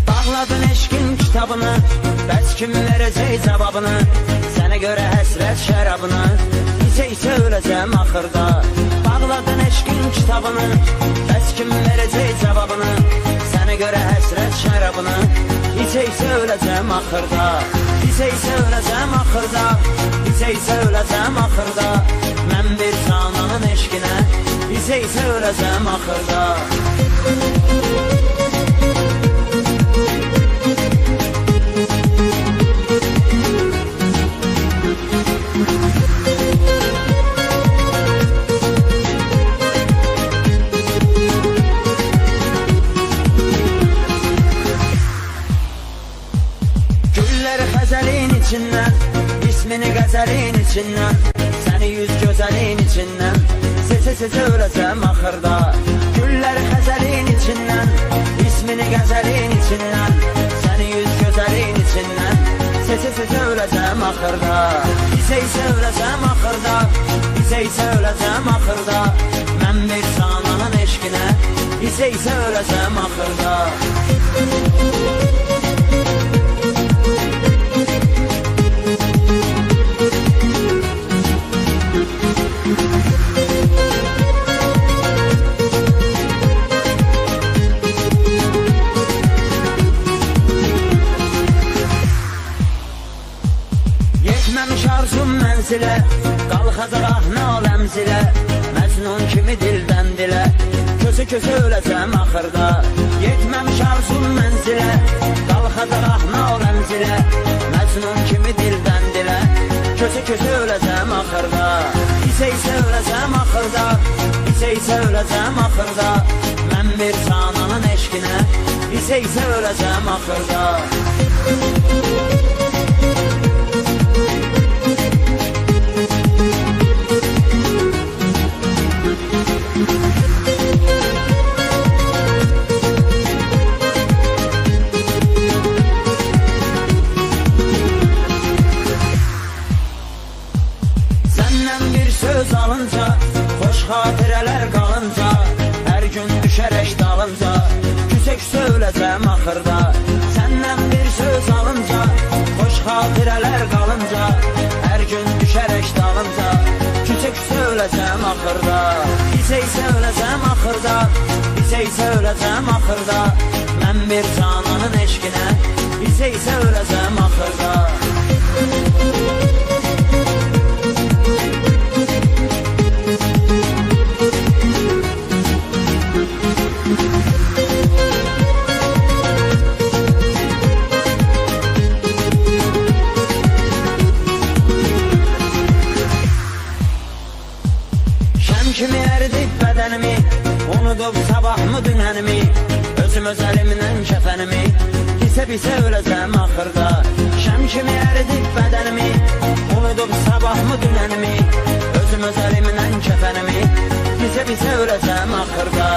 Bağladın eşkin kitabını, bəs kim verəcək cavabını? Sənə görə həsrət şərabını, isə öləcəm axırda. Bağladın eşkin kitabını, bəs kim verəcək cavabını? Sənə görə həsrət şərabını, isə öləcəm axırda. İsə öləcəm axırda, isə öləcəm axırda. Mən bir cananın eşkinə, isə öləcəm axırda. Xəzəlin içindən, ismini qəzəlin içindən, səni yüz gözəlin içindən, seçə-seçə öləcəm axırda. Güllər xəzəlin içindən, ismini qəzəlin içindən, səni yüz gözəlin içindən, seçə-seçə öləcəm axırda. İsə öləcəm axırda, isə öləcəm axırda. Mən bir cananın eşkinə, isə öləcəm axırda. Yetməmiş arzum mənzilə, qalxacaq ahnə aləmzilə, Məcnun kimi dildən dilə, kösə-kösə öləcəm axırda. Yetməmiş arzum mənzilə, qalxacaq ahnə aləmzilə, Məcnun kimi dildən dilə, kösə-kösə öləcəm axırda. İsə öləcəm axırda, isə öləcəm axırda. Mən bir cananın eşkinə, isə öləcəm axırda. Səndən bir söz alınca, xoş xatirələr qalınca, hər gün düşərək dalınca, küsə-küsə öləcəm axırda. Səndən bir söz alınca, xoş xatirələr qalınca, hər gün düşərək dalınca, küsə-küsə öləcəm axırda. İsə öləcəm axırda, isə öləcəm axırda. Mən bir cananın eşkinə, isə öləcəm axırda. Kimi əridib bədənimi, unudub sabahmı dünənimi, özüm öz əlimdən kəfənimi, hisə-bisə öləcəm axırda. Şəm kimi əridib bədənimi, unudub sabahmı dünənimi, özüm öz əlimdən kəfənimi, hisə-bisə öləcəm axırda.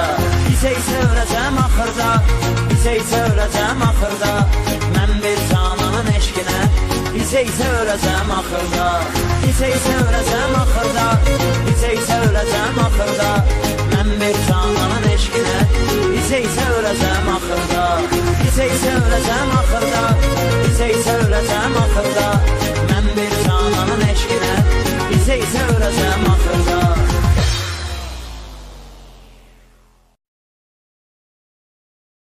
İsə öləcəm axırda, isə öləcəm axırda. Mən bir cananın eşkinə, isə öləcəm axırda. İsə öləcəm axırda, isə öləcəm axırda. Mən bir cananın eşkinə, isə öləcəm axırda. İsə öləcəm axırda, isə öləcəm axırda. Mən bir cananın eşkinə, isə öləcəm axırda.